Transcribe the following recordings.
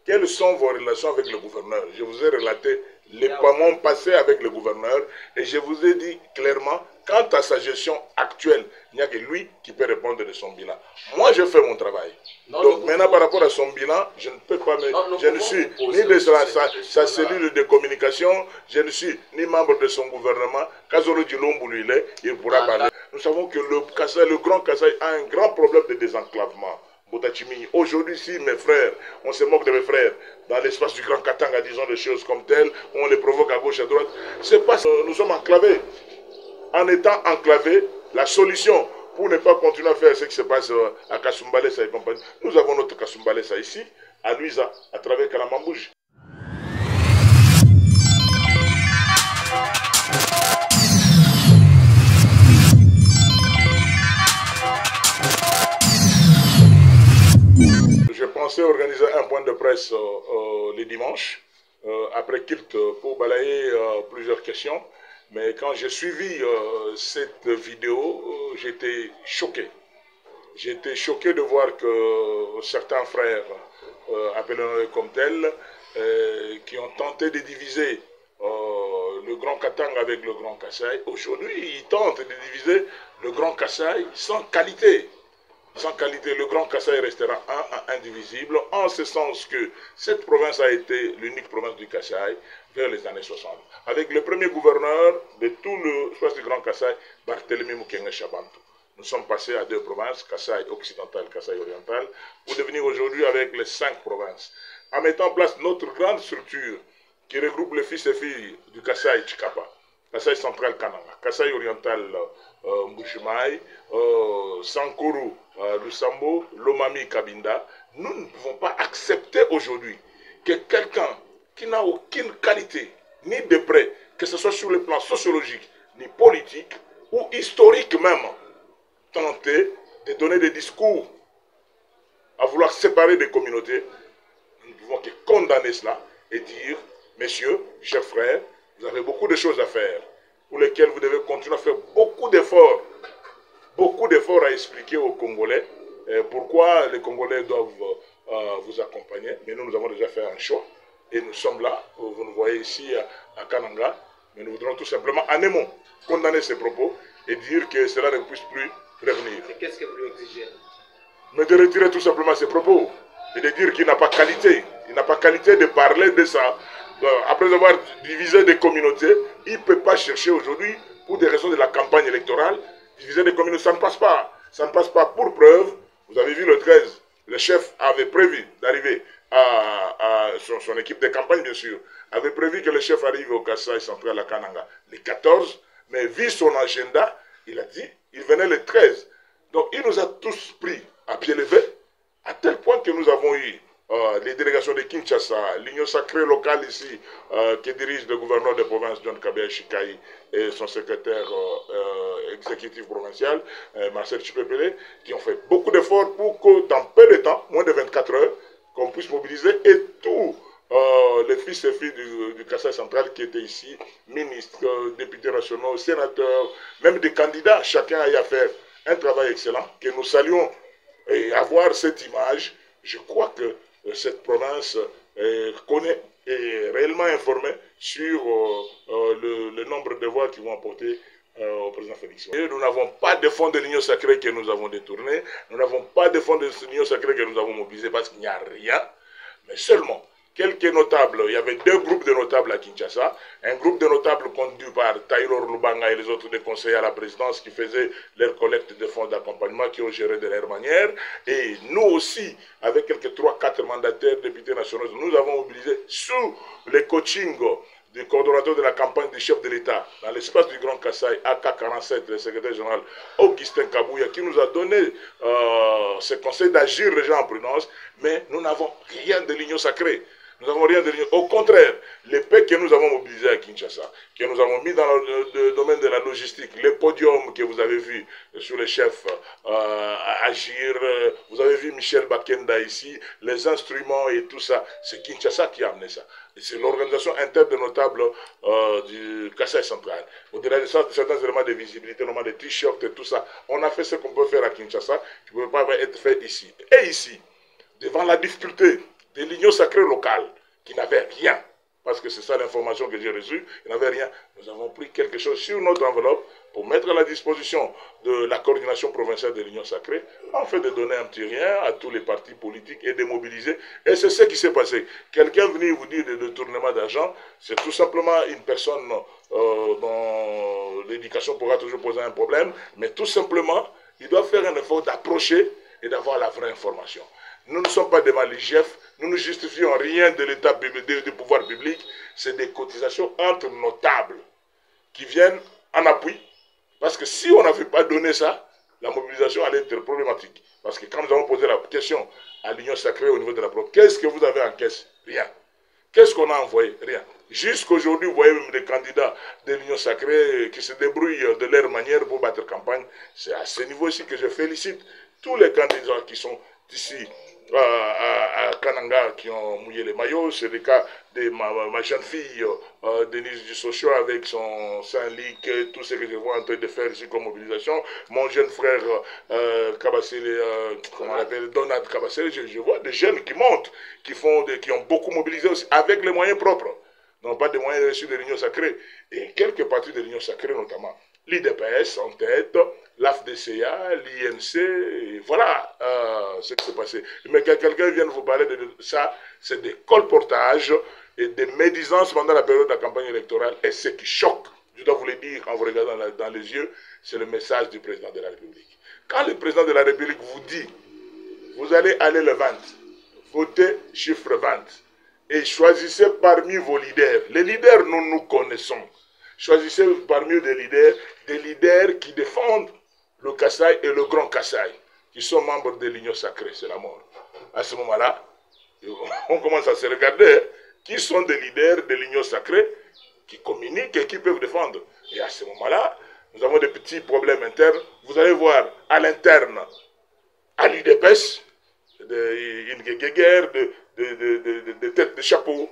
quelles sont vos relations avec le gouverneur? Je vous ai relaté les moments passés avec le gouverneur et je vous ai dit clairement, quant à sa gestion actuelle, il n'y a que lui qui peut répondre de son bilan. Moi, je fais mon travail. Donc maintenant, par rapport à son bilan, je ne peux pas me... Je ne suis ni de sa cellule de communication, je ne suis ni membre de son gouvernement. Kazoro Djilombo, il pourra parler. Nous savons que le Grand Kasaï a un grand problème de désenclavement. Aujourd'hui, si mes frères, on se moque de mes frères, dans l'espace du Grand Katanga, disons des choses comme telles, on les provoque à gauche, à droite, c'est parce que nous sommes enclavés. En étant enclavés, la solution pour ne pas continuer à faire ce qui se passe à Kasumbalesa et compagnie, nous avons notre Kasumbalesa ici, à Luisa, à travers Kalamambouj. Je pensais organiser un point de presse le dimanche, après Kilt, pour balayer plusieurs questions. Mais quand j'ai suivi cette vidéo, j'étais choqué. J'étais choqué de voir que certains frères, appelons-les comme tels, qui ont tenté de diviser le Grand Katanga avec le Grand Kasaï, aujourd'hui ils tentent de diviser le Grand Kasaï sans qualité. Sans qualité, le Grand Kasaï restera indivisible, en ce sens que cette province a été l'unique province du Kasaï vers les années 60. Avec le premier gouverneur de tout l'espace du Grand Kasaï, Barthélemy Mukenge Chabantou. Nous sommes passés à 2 provinces, Kasaï occidental, Kasaï oriental, pour devenir aujourd'hui avec les 5 provinces. En mettant en place notre grande structure qui regroupe les fils et filles du Kasaï Chikapa, Kasaï central Kananga, Kasaï oriental Mbujimaï, Sankuru Lusambo, Lomami Kabinda, nous ne pouvons pas accepter aujourd'hui que quelqu'un qui n'a aucune qualité, ni de près, que ce soit sur le plan sociologique, ni politique, ou historique même, tenter de donner des discours à vouloir séparer des communautés. Nous ne pouvons que condamner cela et dire, messieurs, chers frères, vous avez beaucoup de choses à faire, pour lesquelles vous devez continuer à faire beaucoup d'efforts à expliquer aux Congolais pourquoi les Congolais doivent vous accompagner. Mais nous avons déjà fait un choix et nous sommes là, vous nous voyez ici à Kananga, mais nous voudrons tout simplement, en un mot, condamner ces propos et dire que cela ne puisse plus revenir. Et qu'est-ce que vous lui exigez? Mais de retirer tout simplement ces propos et de dire qu'il n'a pas qualité. Il n'a pas qualité de parler de ça. Après avoir divisé des communautés, il ne peut pas chercher aujourd'hui, pour des raisons de la campagne électorale, diviser des communautés. Ça ne passe pas. Ça ne passe pas. Pour preuve, vous avez vu le 13, le chef avait prévu d'arriver à son équipe de campagne, bien sûr, avait prévu que le chef arrive au Kasaï central à Kananga le 14, mais vu son agenda, il a dit, il venait le 13. Donc il nous a tous pris à pied levé, à tel point que nous avons eu les délégations de Kinshasa, l'union sacrée locale ici, qui dirige le gouverneur de province John Kabea Shikai et son secrétaire exécutif provincial, Marcel Chipepele, qui ont fait beaucoup d'efforts pour que dans peu de temps, moins de 24 heures, qu'on puisse mobiliser et tous les fils et filles du Kasaï central qui étaient ici, ministres, députés nationaux, sénateurs, même des candidats, chacun a eu à faire un travail excellent, que nous saluons et avoir cette image. Je crois que cette province connaît et est réellement informée sur le nombre de voix qui vont apporter au président Félix. Et nous n'avons pas de fonds de l'Union sacrée que nous avons détournés, nous n'avons pas de fonds de l'Union sacrée que nous avons mobilisés parce qu'il n'y a rien, mais seulement quelques notables. Il y avait 2 groupes de notables à Kinshasa, un groupe de notables conduit par Taylor Lubanga et les autres des conseillers à la présidence qui faisaient leur collecte de fonds d'accompagnement, qui ont géré de leur manière, et nous aussi, avec quelques 3-4 mandataires députés nationaux, nous avons mobilisé sous les coachings du coordonnateur de la campagne du chef de l'État dans l'espace du Grand Kasaï, AK-47, le secrétaire général Augustin Kabouya, qui nous a donné ce conseil d'agir déjà en prudence, mais nous n'avons rien de l'union sacrée. Nous n'avons rien de l'union. Au contraire, les paix que nous avons mobilisés à Kinshasa, que nous avons mis dans le domaine de la logistique, les podiums que vous avez vus sur les chefs agir, vous avez vu Michel Bakenda ici, les instruments et tout ça, c'est Kinshasa qui a amené ça. C'est l'organisation interne des notables du Kasaï central. Au-delà de ça, certains éléments de visibilité, notamment des t-shirts et tout ça, on a fait ce qu'on peut faire à Kinshasa, qui ne peut pas être fait ici. Et ici, devant la difficulté de l'Union sacrée locale, qui n'avait rien, parce que c'est ça l'information que j'ai reçue, il n'avait rien. Nous avons pris quelque chose sur notre enveloppe pour mettre à la disposition de la coordination provinciale de l'Union sacrée, en fait de donner un petit rien à tous les partis politiques et de mobiliser. Et c'est ce qui s'est passé. Quelqu'un venu vous dire de détournement d'argent, c'est tout simplement une personne dont l'éducation pourra toujours poser un problème, mais tout simplement, il doit faire un effort d'approcher et d'avoir la vraie information. Nous ne sommes pas devant l'IGF, nous ne justifions rien de l'État du pouvoir public, c'est des cotisations entre notables qui viennent en appui. Parce que si on n'avait pas donné ça, la mobilisation allait être problématique. Parce que quand nous avons posé la question à l'Union sacrée au niveau de la preuve, qu'est-ce que vous avez en caisse? Rien. Qu'est-ce qu'on a envoyé? Rien. Jusqu'aujourd'hui, vous voyez même des candidats de l'Union sacrée qui se débrouillent de leur manière pour battre campagne. C'est à ce niveau-ci que je félicite tous les candidats qui sont ici à Kananga qui ont mouillé les maillots. C'est le cas de ma jeune fille Denise Dussocho avec son Saint-Lic, tout ce que je vois en train de faire ici comme mobilisation. Mon jeune frère Kabassele, comment on l'appelle, Donald Kabassele, je vois des jeunes qui montent, qui ont beaucoup mobilisé aussi avec les moyens propres. Non pas des moyens reçus de l'Union sacrée. Et quelques partis de l'Union sacrée notamment. L'IDPS en tête, l'AFDCA, l'INC, voilà ce qui s'est passé. Mais que quelqu'un vienne vous parler de ça, c'est des colportages et des médisances pendant la période de la campagne électorale. Et ce qui choque, je dois vous le dire en vous regardant dans les yeux, c'est le message du président de la République. Quand le président de la République vous dit, vous allez aller le 20, votez chiffre 20, et choisissez parmi vos leaders. Les leaders, nous connaissons. Choisissez parmi eux des leaders qui défendent le Kasaï et le Grand Kasaï, qui sont membres de l'Union sacrée, c'est la mort. À ce moment-là, on commence à se regarder qui sont des leaders de l'Union sacrée, qui communiquent et qui peuvent défendre. Et à ce moment-là, nous avons des petits problèmes internes. Vous allez voir à l'interne, à l'UDPS, une guerre de têtes de chapeau,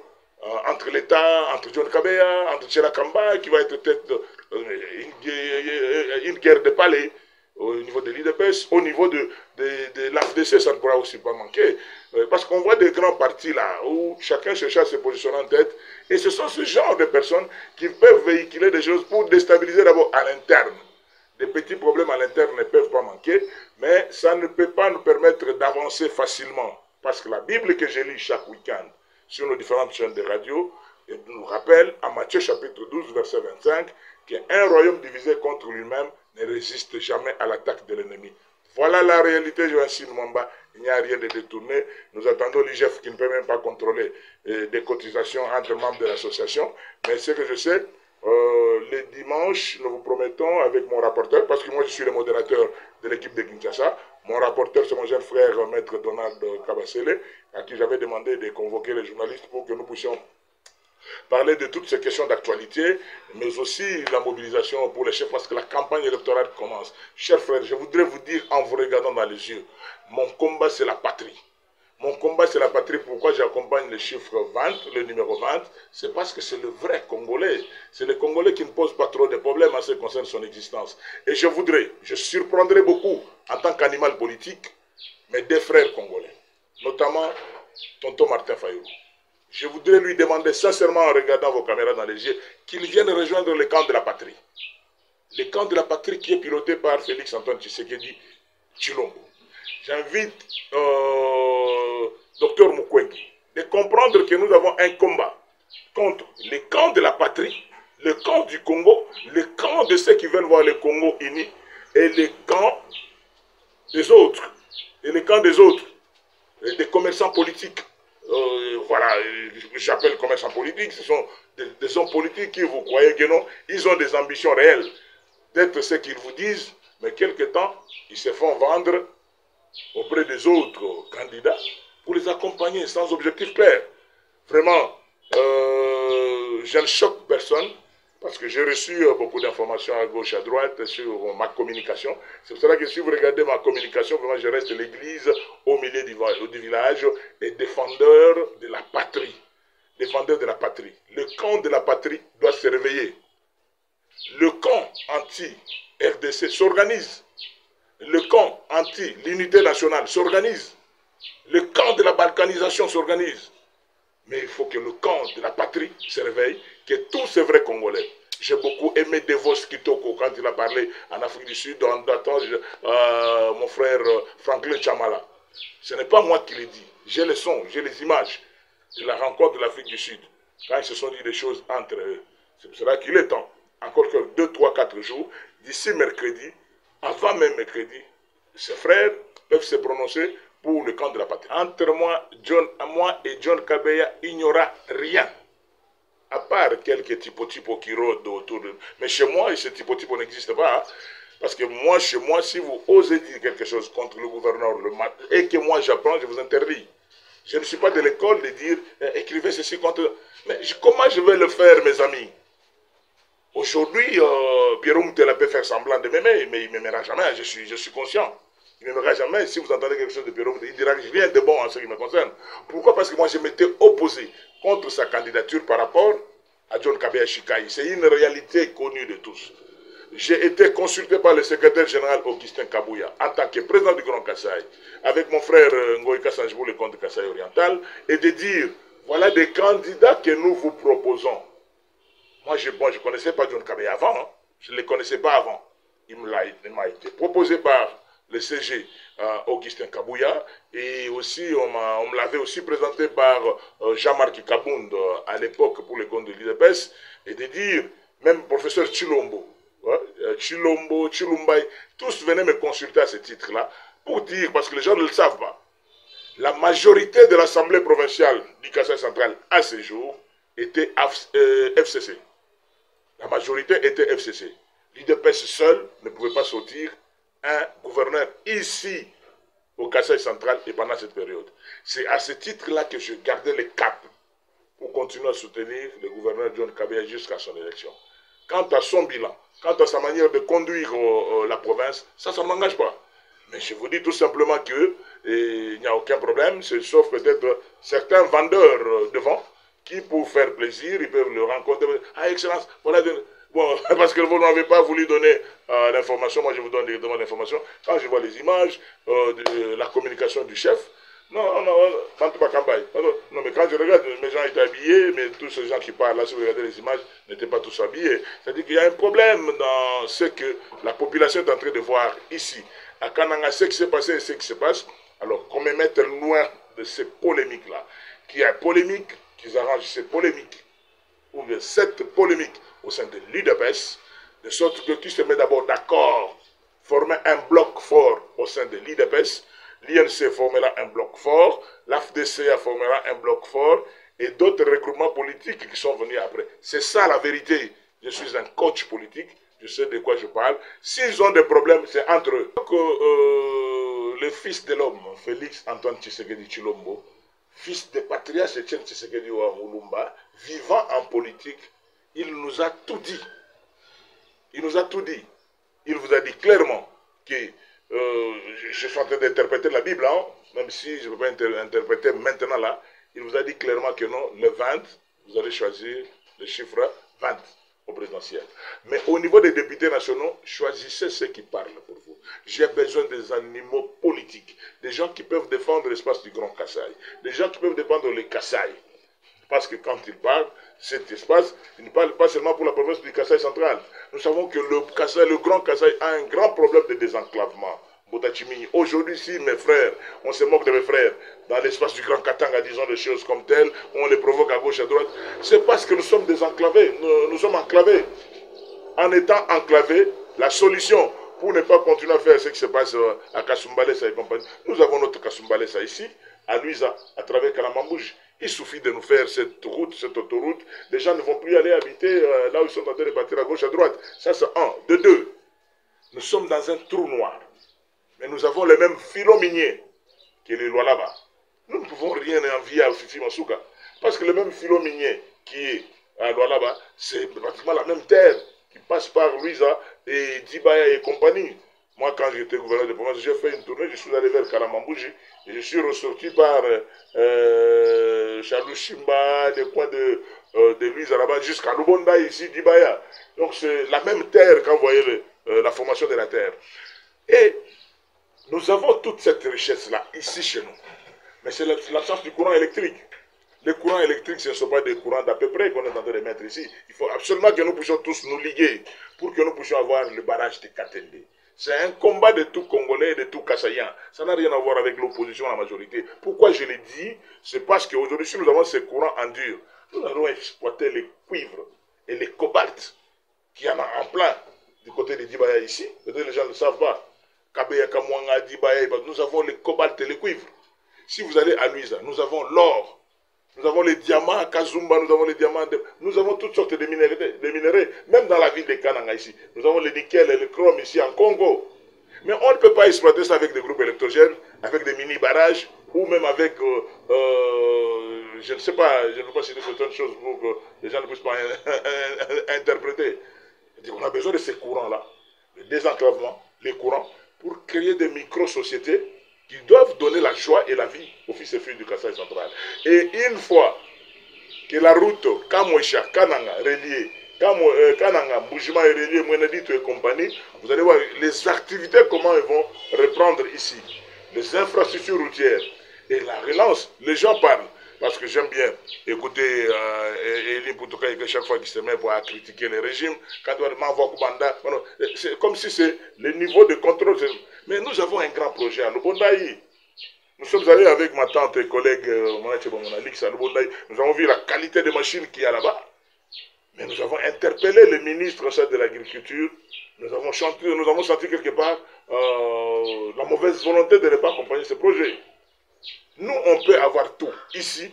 entre l'État, entre John Kabea, entre Tchela Kamba, qui va être tête une guerre de palais au niveau de l'IDPS, au niveau de l'AFDC, ça ne pourra aussi pas manquer. Parce qu'on voit des grands partis là, où chacun cherche à se positionner en tête, et ce sont ce genre de personnes qui peuvent véhiculer des choses pour déstabiliser d'abord à l'interne. Des petits problèmes à l'interne ne peuvent pas manquer, mais ça ne peut pas nous permettre d'avancer facilement. Parce que la Bible que je lis chaque week-end, sur nos différentes chaînes de radio, et nous rappelle en Matthieu chapitre 12, verset 25, qu'un royaume divisé contre lui-même ne résiste jamais à l'attaque de l'ennemi. Voilà la réalité, Joachim Mwamba. Il n'y a rien de détourné. Nous attendons l'IGF qui ne peut même pas contrôler des cotisations entre membres de l'association. Mais ce que je sais, les dimanches, nous vous promettons avec mon rapporteur, parce que moi je suis le modérateur de l'équipe de Kinshasa, mon rapporteur c'est mon jeune frère maître Donald Kabassele, à qui j'avais demandé de convoquer les journalistes pour que nous puissions parler de toutes ces questions d'actualité, mais aussi la mobilisation pour les chefs, parce que la campagne électorale commence. Chers frères, je voudrais vous dire en vous regardant dans les yeux, mon combat c'est la patrie. Mon combat c'est la patrie. Pourquoi j'accompagne le chiffre 20, le numéro 20? C'est parce que c'est le vrai Congolais. C'est le Congolais qui ne pose pas trop de problèmes en ce qui concerne son existence. Et je surprendrai beaucoup en tant qu'animal politique, mes deux frères congolais, notamment tonton Martin Fayulu. Je voudrais lui demander sincèrement en regardant vos caméras dans les yeux qu'il vienne rejoindre le camp de la patrie. Le camp de la patrie qui est piloté par Félix Antoine Tshisekedi Tshilombo. J'invite Dr Mukwege de comprendre que nous avons un combat contre le camp de la patrie, le camp du Congo, le camp de ceux qui veulent voir le Congo uni et le camp des autres. Et le camp des autres, des commerçants politiques. Voilà, j'appelle commerçants politiques, ce sont des hommes politiques qui, vous croyez que non, ils ont des ambitions réelles d'être ce qu'ils vous disent, mais quelque temps, ils se font vendre auprès des autres candidats pour les accompagner sans objectif clair. Vraiment, je ne choque personne parce que j'ai reçu beaucoup d'informations à gauche, à droite sur ma communication. C'est pour cela que si vous regardez ma communication, vraiment je reste l'église au milieu du village et défendeur de la patrie. Défendeur de la patrie. Le camp de la patrie doit se réveiller. Le camp anti-RDC s'organise. Le camp anti-l'unité nationale s'organise. Le camp de la balkanisation s'organise. Mais il faut que le camp de la patrie se réveille, que tous ces vrais Congolais. J'ai beaucoup aimé Devos Kitoko quand il a parlé en Afrique du Sud, en datant mon frère Franklin Chamala. Ce n'est pas moi qui l'ai dit. J'ai les sons, j'ai les images de la rencontre de l'Afrique du Sud. Quand ils se sont dit des choses entre eux. C'est pour cela qu'il est temps, encore que 2, 3, 4 jours, d'ici mercredi, avant même mercredi, ces frères peuvent se prononcer pour le camp de la patrie. Entre moi et John Kabeya, il n'y aura rien. À part quelques typos qui rôdent autour de... Mais chez moi, ce typo n'existe pas. Hein? Parce que moi, chez moi, si vous osez dire quelque chose contre le gouverneur et que moi j'apprends, je vous interdis. Je ne suis pas de l'école de dire écrivez ceci contre... Mais comment je vais le faire, mes amis? Aujourd'hui, Pierrot Moutela peut faire semblant de m'aimer, mais il ne m'aimera jamais, je suis conscient. Il ne m'aimera jamais. Si vous entendez quelque chose de Pierrot Moutela, il dira que je viens de bon en ce qui me concerne. Pourquoi? Parce que moi, je m'étais opposé contre sa candidature par rapport à John Kabeya Shikai. C'est une réalité connue de tous. J'ai été consulté par le secrétaire général Augustin Kabouya en tant que président du Grand Kasaï, avec mon frère Ngoï Kassanjibou, le comte de Kasaï oriental, et de dire, voilà des candidats que nous vous proposons. Moi, je ne connaissais pas John Kabeya avant, hein. Je ne le connaissais pas avant. Il m'a été proposé par le CG Augustin Kabouya, et aussi on me l'avait aussi présenté par Jean-Marc Kabound à l'époque pour le compte de l'IDPS, et de dire, même professeur Chilombo, Chilombo, Chilumbai, tous venaient me consulter à ce titre-là pour dire, parce que les gens ne le savent pas, la majorité de l'Assemblée provinciale du Kasaï central à ce jour était FCC. La majorité était FCC. L'IDPS seul ne pouvait pas sortir un gouverneur ici au Kasaï central et pendant cette période. C'est à ce titre-là que je gardais le cap pour continuer à soutenir le gouverneur John Kabeya jusqu'à son élection. Quant à son bilan, quant à sa manière de conduire la province, ça ne m'engage pas. Mais je vous dis tout simplement qu'il n'y a aucun problème, sauf peut-être certains vendeurs devant qui, pour faire plaisir, ils peuvent le rencontrer. Ah, Excellence, voilà. Bon, parce que vous n'avez pas voulu donner l'information, moi je vous donne directement l'information. Quand je vois les images de la communication du chef, non, mais quand je regarde, mes gens étaient habillés, mais tous ces gens qui parlent là, si vous regardez les images, n'étaient pas tous habillés. C'est-à-dire qu'il y a un problème dans ce que la population est en train de voir ici. À Kananga, ce qui s'est passé et ce qui se passe, alors qu'on me mette loin de ces polémiques-là, qu'il y a polémique, qu'ils arrangent ces polémiques, ou bien cette polémique au sein de l'IDPS, de sorte que qui se met d'abord d'accord, former un bloc fort au sein de l'IDPS, l'INC formera un bloc fort, l'AFDCA formera un bloc fort, et d'autres regroupements politiques qui sont venus après. C'est ça la vérité. Je suis un coach politique, je sais de quoi je parle. S'ils ont des problèmes, c'est entre eux. Donc, le fils de l'homme, Félix Antoine Tshisekedi Chilombo, fils de patriarche Etienne Tshisekedi Mulumba, vivant en politique, il nous a tout dit. Il nous a tout dit. Il vous a dit clairement que je suis en train d'interpréter la Bible, hein, même si je ne peux pas interpréter maintenant là. Il vous a dit clairement que non, le 20, vous allez choisir le chiffre 20 au présidentiel. Mais au niveau des députés nationaux, choisissez ceux qui parlent pour vous. J'ai besoin des animaux politiques, des gens qui peuvent défendre l'espace du Grand Kasaï, des gens qui peuvent défendre les Kasaï. Parce que quand ils parlent, cet espace, ils ne parlent pas seulement pour la province du Kasaï central. Nous savons que le Grand Kasaï a un grand problème de désenclavement. Aujourd'hui, si mes frères, on se moque de mes frères, dans l'espace du Grand Katanga, disons des choses comme telles, on les provoque à gauche, à droite, c'est parce que nous sommes désenclavés, nous sommes enclavés. En étant enclavés, la solution pour ne pas continuer à faire ce qui se passe à Kasumbalesa et compagnie, nous avons notre Kasumbalesa ici, à Luisa, à travers Kalamambouj. Il suffit de nous faire cette route, cette autoroute. Les gens ne vont plus aller habiter là où ils sont en train de bâtir à gauche, à droite. Ça, c'est un. De deux, nous sommes dans un trou noir. Mais nous avons les mêmes filons miniers que les lois là-bas. Nous ne pouvons rien envier à Fifi Masuka. Parce que le même filon minier qui est à lois là-bas, c'est pratiquement la même terre qui passe par Louisa et Dibaya et compagnie. Moi, quand j'étais gouverneur de province, j'ai fait une tournée, je suis allé vers Kalamambouji et je suis ressorti par Chalouchimba, des coins de Louisa là-bas, jusqu'à Lubonda, ici, Dibaya. Donc c'est la même terre quand vous voyez la formation de la terre. Et nous avons toute cette richesse-là, ici chez nous. Mais c'est l'absence du courant électrique. Les courants électriques, ce ne sont pas des courants d'à peu près qu'on est en train de mettre ici. Il faut absolument que nous puissions tous nous liguer pour que nous puissions avoir le barrage de Katende. C'est un combat de tout Congolais et de tout Kassaïen. Ça n'a rien à voir avec l'opposition à la majorité. Pourquoi je l'ai dit? C'est parce qu'aujourd'hui, si nous avons ces courants en dur, nous allons exploiter les cuivres et les cobaltes qu'il y en a en plein du côté de Dibaya ici. Peut-être les gens ne le savent pas. Kabeya, Kamwanga, Dibaya, nous avons les cobaltes et les cuivres. Si vous allez à Luisa, nous avons l'or. Nous avons les diamants à Kazumba, nous avons les diamants, nous avons toutes sortes de minéraux, même dans la ville de Kananga ici. Nous avons le nickel et le chrome ici en Congo. Mais on ne peut pas exploiter ça avec des groupes électrogènes, avec des mini-barrages, ou même avec, je ne sais pas, je ne veux pas citer certaines choses pour que les gens ne puissent pas interpréter. On a besoin de ces courants-là, le désenclavement, les courants, pour créer des micro-sociétés qui doivent donner la joie et la vie aux fils et filles du Kasaï central. Et une fois que la route Kamwesha, Kananga, reliée, Kananga, Boujima est reliée, Mwenedito et compagnie, vous allez voir les activités, comment elles vont reprendre ici. Les infrastructures routières et la relance, les gens parlent. Parce que j'aime bien écouter Eli Boutouka chaque fois qu'il se met pour critiquer les régimes. Quand on m'envoie Koubanda, c'est comme si c'est le niveau de contrôle. Mais nous avons un grand projet à Lubondaï. Nous sommes allés avec ma tante et collègue à Lubondaï. Nous avons vu la qualité des machines qu'il y a là-bas. Mais nous avons interpellé le ministre en charge de l'agriculture. Nous avons senti quelque part la mauvaise volonté de ne pas accompagner ce projet. Nous, on peut avoir tout ici,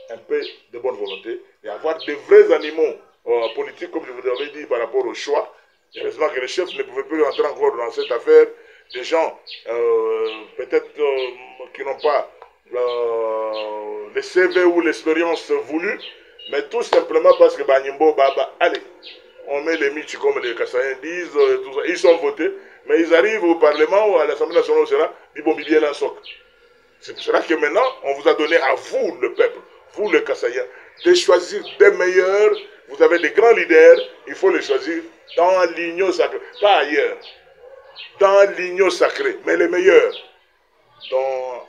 un peu de bonne volonté, et avoir des vrais animaux politiques, comme je vous avais dit, par rapport au choix. Heureusement que les chefs ne pouvaient plus entrer encore dans cette affaire. Des gens, peut-être, qui n'ont pas le CV ou l'expérience voulue, mais tout simplement parce que Banyimbo, Baba, allez, on met les Michi comme les Kassaïens disent, tout ça. Ils sont votés, mais ils arrivent au Parlement ou à l'Assemblée nationale, au Sénat, ils vont bien un soc. C'est pour cela que maintenant, on vous a donné à vous, le peuple, vous les Kassaïens, de choisir des meilleurs. Vous avez des grands leaders, il faut les choisir dans l'union sacrée, pas ailleurs. Dans l'union sacrée, mais les meilleurs. Dont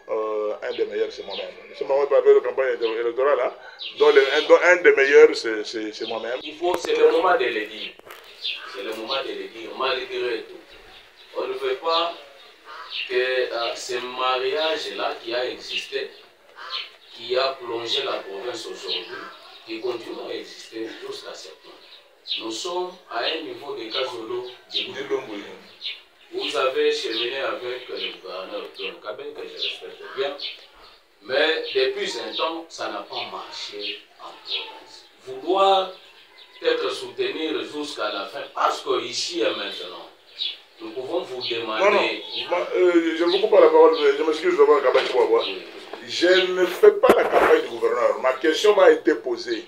un des meilleurs, c'est moi-même. C'est moi-même par rapport à la campagne électorale. Hein? Dont un des meilleurs, c'est moi-même. C'est le moment de le dire. C'est le moment de le dire, malgré tout. On ne veut pas que ce mariage-là qui a existé, qui a plongé la province aujourd'hui, qui continue à exister jusqu'à ce point. Nous sommes à un niveau de Kazolo. Vous avez cheminé avec le gouverneur John Kabé, que je respecte bien, mais depuis un temps, ça n'a pas marché en province. Vouloir être soutenir jusqu'à la fin, parce qu'ici et maintenant, nous pouvons vous demander... Non, je ne vous coupe pas la parole, je m'excuse d'avoir la campagne pour avoir. Je ne fais pas la campagne du gouverneur. Ma question m'a été posée.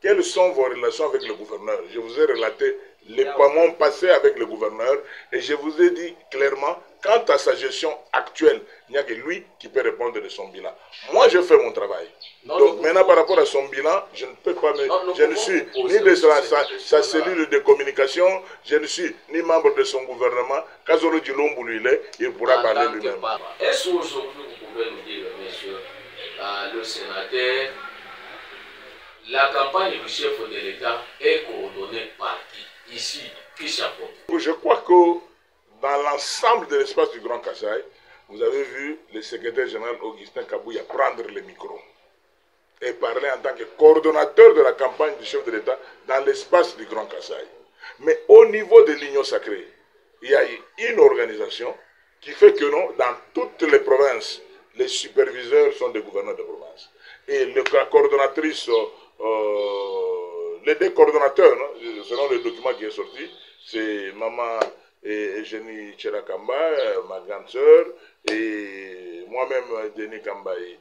Quelles sont vos relations avec le gouverneur? Je vous ai relaté les moments passés avec le gouverneur et je vous ai dit clairement, quant à sa gestion actuelle, il n'y a que lui qui peut répondre de son bilan. Moi, je fais mon travail. Donc maintenant, par rapport à son bilan, je ne peux pas me... Je ne suis ni de sa cellule de communication, je ne suis ni membre de son gouvernement. Kazoro Djilomboulou, il pourra parler lui-même. Est-ce qu'aujourd'hui, vous pouvez nous dire, monsieur le sénateur, la campagne du chef de l'État est coordonnée par qui? Ici, qui chapeaute? Je crois que dans l'ensemble de l'espace du Grand Kasaï, vous avez vu le secrétaire général Augustin Kabouya prendre le micro et parler en tant que coordonnateur de la campagne du chef de l'État dans l'espace du Grand Kasaï. Mais au niveau de l'Union sacrée, il y a une organisation qui fait que non, dans toutes les provinces, les superviseurs sont des gouverneurs de province. Et la coordonnatrice... les deux coordonnateurs, non, selon le document qui est sorti, c'est Maman et Eugénie Tcherakamba, ma grande sœur, et moi-même, Denis Kambaï,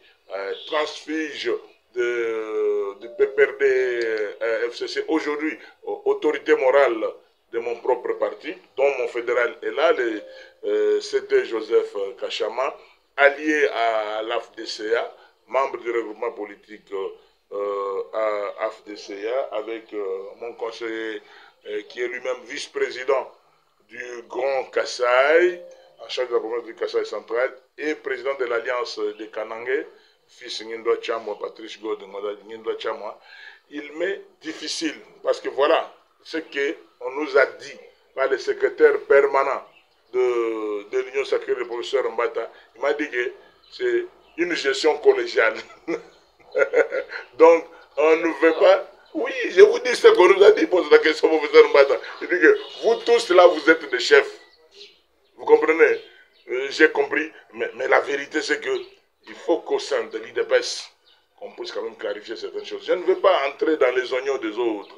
transfuge du PPRD FCC, aujourd'hui, autorité morale de mon propre parti, dont mon fédéral est là, c'était Joseph Kachama, allié à l'AFDCA, membre du regroupement politique à AFDCA, avec mon conseiller qui est lui-même vice-président du Grand Kasaï, en charge de la province du Kasaï central, et président de l'Alliance des Kanangais, fils Ngindo Chamwa, Patrice God, Ngindo Chamwa, il m'est difficile parce que voilà ce qu'on nous a dit par le secrétaire permanent de l'Union sacrée, le professeur Mbata. Il m'a dit que c'est une gestion collégiale. Donc, on ne veut pas... Oui, je vous dis ce qu'on nous a dit, pose la question au professeur Mbata. Il dit que vous tous là, vous êtes des chefs. Vous comprenez? J'ai compris, mais la vérité c'est que il faut qu'au sein de l'IDPS, qu'on puisse quand même clarifier certaines choses. Je ne veux pas entrer dans les oignons des autres,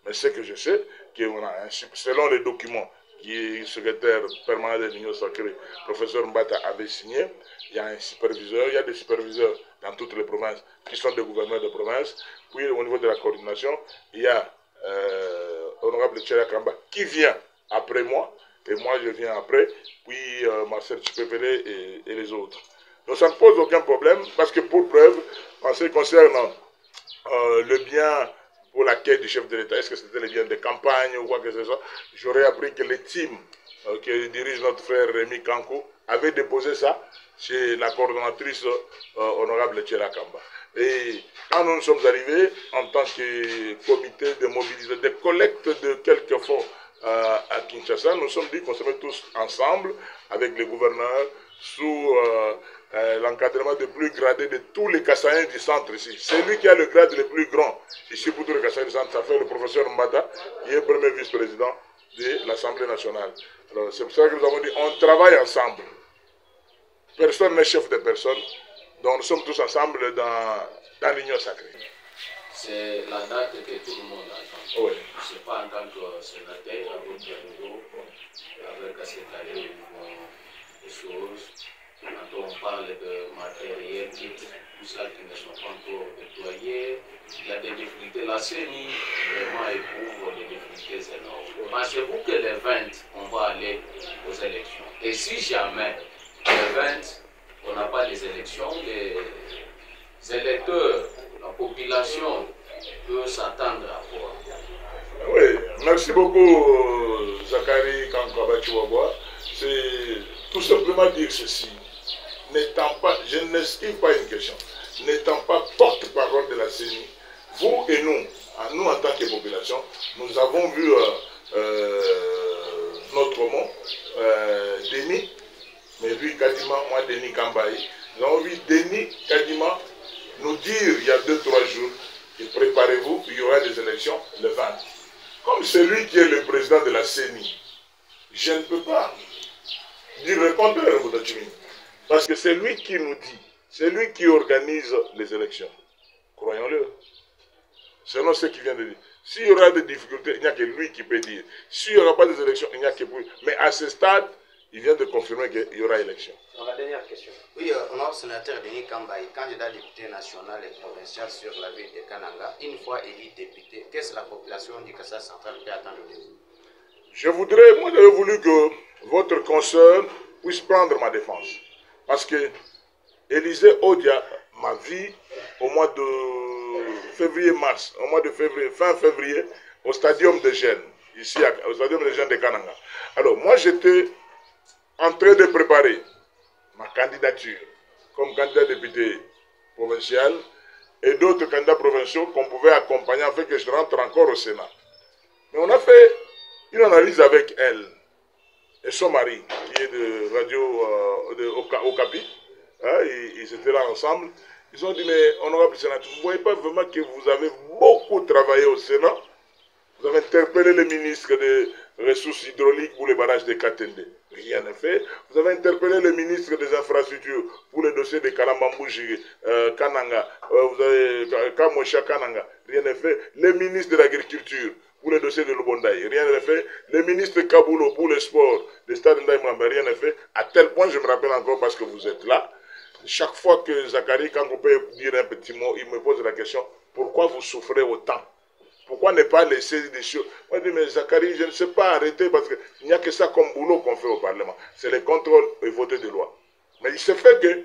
mais ce que je sais, qu'on a, selon les documents que le secrétaire permanent de l'Union sacrée, professeur Mbata, avait signé, il y a un superviseur, il y a des superviseurs dans toutes les provinces qui sont des gouverneurs de province. Puis au niveau de la coordination, il y a honorable Tchela Kamba qui vient après moi, et moi je viens après, puis Marcel Chipepele et les autres. Donc ça ne pose aucun problème, parce que pour preuve, en ce qui concerne le bien pour la quête du chef de l'État, est-ce que c'était le bien de campagne ou quoi que ce soit, j'aurais appris que le team que dirige notre frère Rémi Kankou avait déposé ça chez la coordonnatrice honorable Tchela Kamba. Et quand nous sommes arrivés en tant que comité de mobilisation, de collecte de quelques fonds à Kinshasa, nous sommes dit qu'on se met tous ensemble avec les gouverneurs sous l'encadrement de plus gradé de tous les Kassaïens du centre ici. C'est lui qui a le grade le plus grand ici pour tous les Kassaïens du centre. Ça fait le professeur Mbata, qui est premier vice-président de l'Assemblée nationale. Alors c'est pour ça que nous avons dit on travaille ensemble. Personne n'est chef de personne. Donc nous sommes tous ensemble dans l'Union sacrée. C'est la date que tout le monde attend. Oui. Je ne sais pas en tant que sénateur, avec Diallo, avec Assetari, des choses. Quand on parle de matériel, tout ça qui ne sont pas encore déployés, il y a des difficultés. La CENI vraiment éprouve des difficultés énormes. Pensez-vous que les 20, on va aller aux élections? Et si jamais les 20, on n'a pas les élections, les électeurs, la population peut s'attendre à quoi? Oui, merci beaucoup Zachary Kankabachiwabwa. C'est tout simplement dire ceci. N'étant pas, je n'esquive pas une question, n'étant pas porte-parole de la CENI, vous et nous en tant que population, nous avons vu notre mot, Denis, mais lui Kadima, moi Denis Kambaï, nous avons vu Denis Kadima nous dire il y a 2-3 jours, et préparez-vous, il y aura des élections le 20. Comme c'est lui qui est le président de la CENI, je ne peux pas dire le contraire, parce que c'est lui qui nous dit, c'est lui qui organise les élections. Croyons-le. Selon ce qu'il vient de dire. S'il y aura des difficultés, il n'y a que lui qui peut dire. S'il n'y aura pas des élections, il n'y a que lui. Mais à ce stade, il vient de confirmer qu'il y aura élection. Donc, la dernière question. Oui, honorable sénateur Denis Kambaï, candidat député national et provincial sur la ville de Kananga, une fois élu député, qu'est-ce que la population du Kassai central peut attendre de vous? Moi j'aurais voulu que votre consoeur puisse prendre ma défense. Parce que Élisée Odia m'a vu au mois de février-mars, au mois de février, fin février, au stadium de Gênes, ici au stadium de Gênes de Kananga. Alors moi j'étais en train de préparer ma candidature comme candidat député provincial et d'autres candidats provinciaux qu'on pouvait accompagner afin que je rentre encore au Sénat. Mais on a fait une analyse avec elle et son mari, qui est de radio Okapi. Hein, ils étaient là ensemble. Ils ont dit, mais honorable sénateur, vous ne voyez pas vraiment que vous avez beaucoup travaillé au Sénat? Vous avez interpellé le ministre des Ressources hydrauliques pour les barrages de Katende. Rien n'est fait. Vous avez interpellé le ministre des Infrastructures pour le dossier de Kalambambouji, Kananga. Vous avez Kamosha Kananga. Rien n'est fait. Le ministre de l'Agriculture pour le dossier de Lubondaï. Rien n'est fait. Le ministre Kaboulo pour le sport, le stade Ndaïmamba. Rien n'est fait. À tel point, je me rappelle encore parce que vous êtes là. Chaque fois que Zachary, quand on peut dire un petit mot, il me pose la question, pourquoi vous souffrez autant? Pourquoi ne pas laisser des choses? Moi, je dis, mais Zachary, je ne sais pas arrêter parce qu'il n'y a que ça comme boulot qu'on fait au Parlement. C'est le contrôle et voter des lois. Mais il se fait que,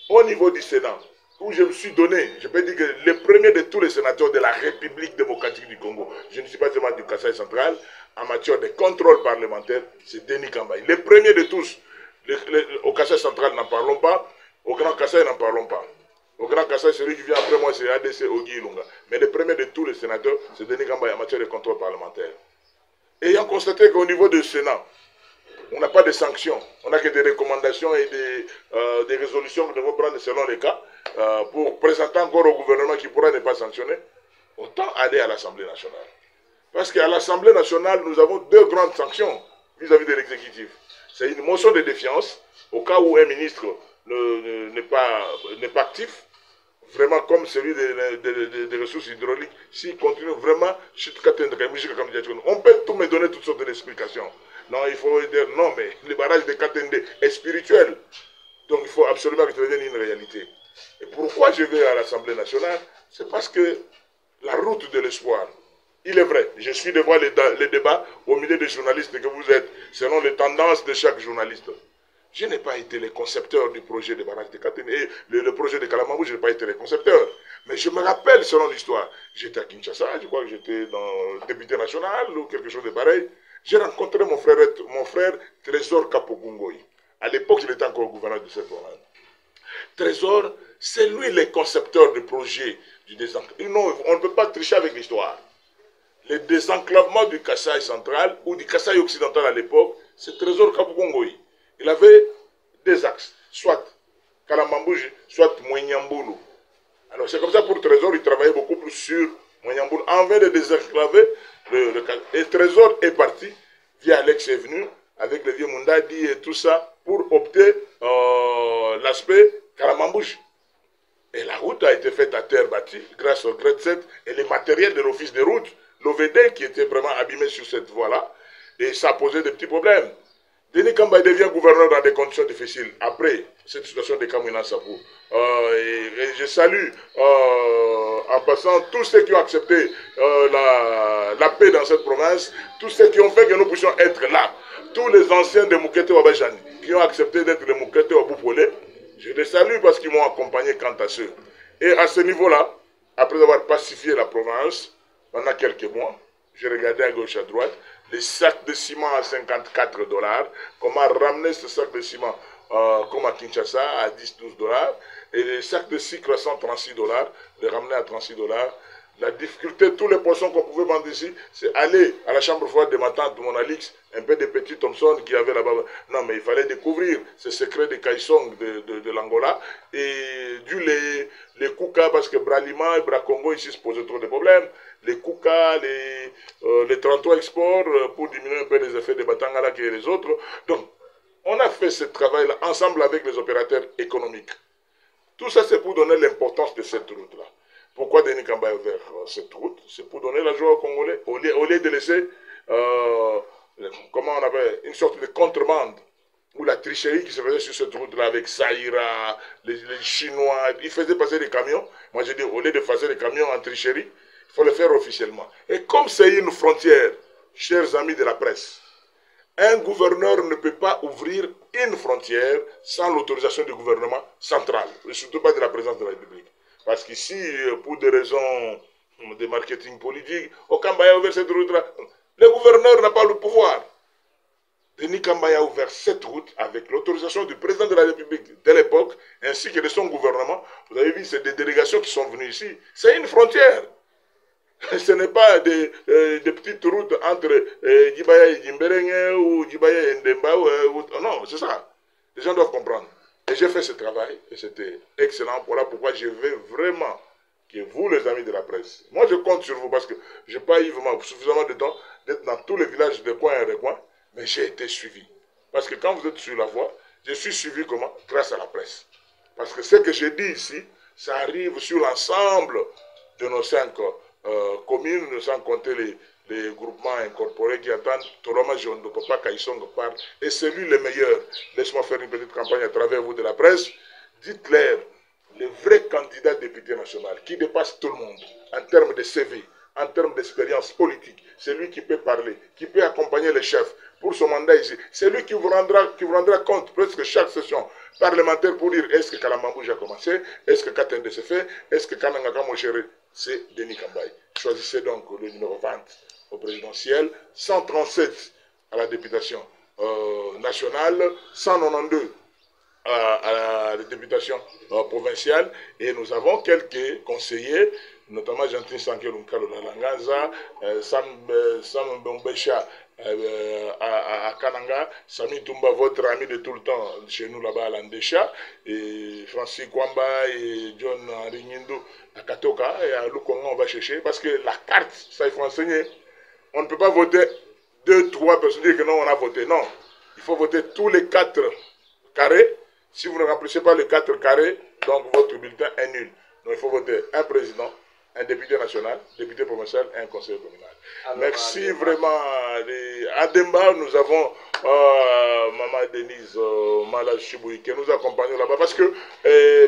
au niveau du Sénat, où je me suis donné, je peux dire que le premier de tous les sénateurs de la République démocratique du Congo, je ne suis pas seulement du Kassai central, en matière de contrôle parlementaire, c'est Denis Kambaï. Le premier de tous, au Kassai central, n'en parlons pas, au Grand Kassai, n'en parlons pas. Au Grand Kassai, celui qui vient après moi, c'est ADC Ogi Ilunga. Mais le premier de tous les sénateurs, c'est Denis Kambaya en matière de contrôle parlementaire. Ayant constaté qu'au niveau du Sénat, on n'a pas de sanctions, on n'a que des recommandations et des résolutions que nous devons prendre selon les cas pour présenter encore au gouvernement qui pourra ne pas sanctionner, autant aller à l'Assemblée nationale. Parce qu'à l'Assemblée nationale, nous avons deux grandes sanctions vis-à-vis de l'exécutif. C'est une motion de défiance, au cas où un ministre n'est pas actif, vraiment comme celui des ressources hydrauliques, s'il continue vraiment, on peut tout me donner toutes sortes d'explications. Non, il faut dire non, mais le barrage de Katende est spirituel. Donc il faut absolument que ça devienne une réalité. Et pourquoi je vais à l'Assemblée nationale? C'est parce que la route de l'espoir, il est vrai, je suis devant les débats au milieu des journalistes que vous êtes, selon les tendances de chaque journaliste. Je n'ai pas été le concepteur du projet de barrage de Katende. Et le projet de Kalamambou, je n'ai pas été le concepteur. Mais je me rappelle, selon l'histoire, j'étais à Kinshasa, je crois que j'étais député national ou quelque chose de pareil. J'ai rencontré mon frère Trésor Kapokungoy. À l'époque, il était encore gouverneur de cette province. Trésor, c'est lui le concepteur du projet du désenclavement. On ne peut pas tricher avec l'histoire. Le désenclavement du Kasaï central ou du Kasaï occidental à l'époque, c'est Trésor Kapokungoy. Il avait des axes, soit Kalamambouji, soit Mwenyamboulou. Alors c'est comme ça pour Trésor, il travaillait beaucoup plus sur Mwenyamboulou. En vue de désenclaver, et Trésor est parti, via Alex est venu, avec le vieux Mundadi et tout ça, pour opter l'aspect Kalamambouji. Et la route a été faite à terre bâtie, grâce au grade 7 et les matériels de l'office de route, l'OVD qui était vraiment abîmé sur cette voie-là, et ça a posé des petits problèmes. Denis Kambaya devient gouverneur dans des conditions difficiles. Après cette situation de Kamouina Sapou. Et je salue en passant tous ceux qui ont accepté la paix dans cette province, tous ceux qui ont fait que nous puissions être là. Tous les anciens de Moukete Wabajani qui ont accepté d'être les Moukete Waboupolé. Je les salue parce qu'ils m'ont accompagné quant à ceux. Et à ce niveau-là, après avoir pacifié la province, pendant quelques mois, j'ai regardé à gauche à droite, les sacs de ciment à 54 $, comment ramener ce sac de ciment comme à Kinshasa à 10-12 $, et les sacs de sucre à 136 $, les ramener à 36 $. La difficulté, tous les poissons qu'on pouvait vendre ici, c'est aller à la chambre froide de ma tante, de mon Alix, un peu de petits Thompson qui avait là-bas. Non, mais il fallait découvrir ce secret des Kaisong de l'Angola, et du les Kuka, parce que Bralima et Bracongo ici se posaient trop de problèmes, les Kuka, les 33 exports pour diminuer un peu les effets de Batangala et les autres. Donc, on a fait ce travail-là ensemble avec les opérateurs économiques. Tout ça, c'est pour donner l'importance de cette route-là. Pourquoi Denis Kambaya a ouvert cette route? C'est pour donner la joie aux Congolais, au lieu de laisser, comment on appelle, une sorte de contrebande, ou la tricherie qui se faisait sur cette route-là avec Zaïra, les Chinois, ils faisaient passer des camions. Moi, j'ai dit, au lieu de passer des camions en tricherie, il faut le faire officiellement. Et comme c'est une frontière, chers amis de la presse, un gouverneur ne peut pas ouvrir une frontière sans l'autorisation du gouvernement central, et surtout pas de la présidence de la République. Parce qu'ici, pour des raisons de marketing politique, au Kambaya a ouvert cette route-là. Le gouverneur n'a pas le pouvoir. Denis Kambaya a ouvert cette route avec l'autorisation du président de la République de l'époque, ainsi que de son gouvernement. Vous avez vu, c'est des délégations qui sont venues ici. C'est une frontière. Ce n'est pas des petites routes entre Djibaya et Djimberenge ou Djibaya et Ndemba. Non, c'est ça. Les gens doivent comprendre. Et j'ai fait ce travail et c'était excellent. Voilà pourquoi je veux vraiment que vous, les amis de la presse, moi je compte sur vous parce que je n'ai pas eu vraiment suffisamment de temps d'être dans tous les villages de coin et de coin, mais j'ai été suivi. Parce que quand vous êtes sur la voie, je suis suivi comment? Grâce à la presse. Parce que ce que j'ai dit ici, ça arrive sur l'ensemble de nos 5 communes, sans compter les groupements incorporés qui attendent Toroma Jondo Papa Kaisong parle. Et c'est lui le meilleur. Laisse-moi faire une petite campagne à travers vous de la presse. Dites-leur, le vrai candidat député national qui dépasse tout le monde en termes de CV, en termes d'expérience politique, c'est lui qui peut parler, qui peut accompagner les chefs pour son mandat ici. C'est lui qui vous rendra compte presque chaque session parlementaire pour dire est-ce que Kalamambouji a commencé, est-ce que Katende s'est fait, est-ce que Kanangaka Mochéré, c'est Denis Kambaya. Choisissez donc le numéro 20 au présidentiel, 137 à la députation nationale, 192 à la députation provinciale et nous avons quelques conseillers, notamment Gentil Sankelunkalo Langanza, Sam Bombesha à Kananga, Sami Tumba, votre ami de tout le temps chez nous là-bas à Landesha, et Francis Kwamba et John Ringindu à Katoka, et à Lukonga on va chercher, parce que la carte, ça il faut enseigner, on ne peut pas voter 2, 3 personnes dire que non on a voté, non, il faut voter tous les 4 carrés. Si vous ne remplissez pas les 4 carrés, donc votre bulletin est nul. Donc il faut voter un président, un député national, député provincial et un conseiller communal. Alors, merci vraiment. À Demba, nous avons Maman Denise Malachiboui qui nous accompagne là-bas. Parce que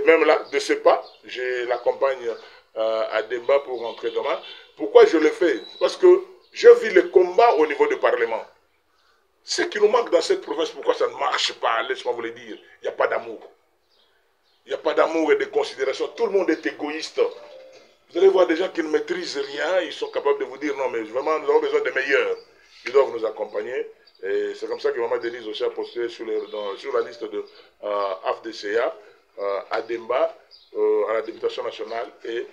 même là, de ce pas, je l'accompagne à Demba pour rentrer demain. Pourquoi je le fais? Parce que je vis le combat au niveau du Parlement. Ce qui nous manque dans cette province, pourquoi ça ne marche pas, laisse-moi vous le dire, il n'y a pas d'amour. Il n'y a pas d'amour et de considération. Tout le monde est égoïste. Vous allez voir des gens qui ne maîtrisent rien, ils sont capables de vous dire non, mais vraiment, nous avons besoin de meilleurs. Ils doivent nous accompagner. Et c'est comme ça que Maman Denise aussi a posté sur la liste de AFDCA, à Demba, à la députation nationale et